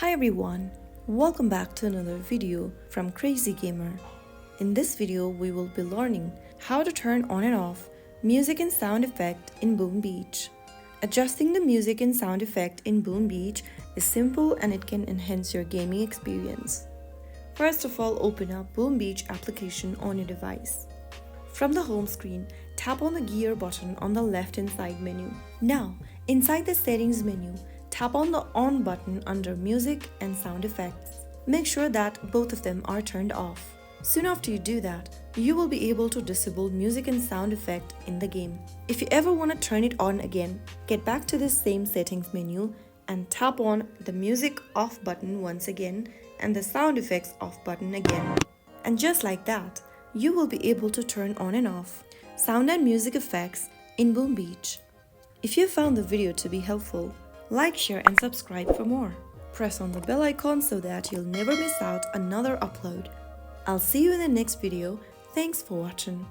Hi everyone, welcome back to another video from Crazy Gamer. In this video, we will be learning how to turn on and off music and sound effect in Boom Beach. Adjusting the music and sound effect in Boom Beach is simple and it can enhance your gaming experience. First of all, open up Boom Beach application on your device. From the home screen, tap on the gear button on the left-hand side menu. Now, inside the settings menu, tap on the on button under music and sound effects. Make sure that both of them are turned off. Soon after you do that, you will be able to disable music and sound effect in the game. If you ever want to turn it on again, get back to this same settings menu and tap on the music off button once again and the sound effects off button again. And just like that, you will be able to turn on and off sound and music effects in Boom Beach. If you found the video to be helpful, like, share and subscribe for more. Press on the bell icon so that you'll never miss out another upload. I'll see you in the next video. Thanks for watching.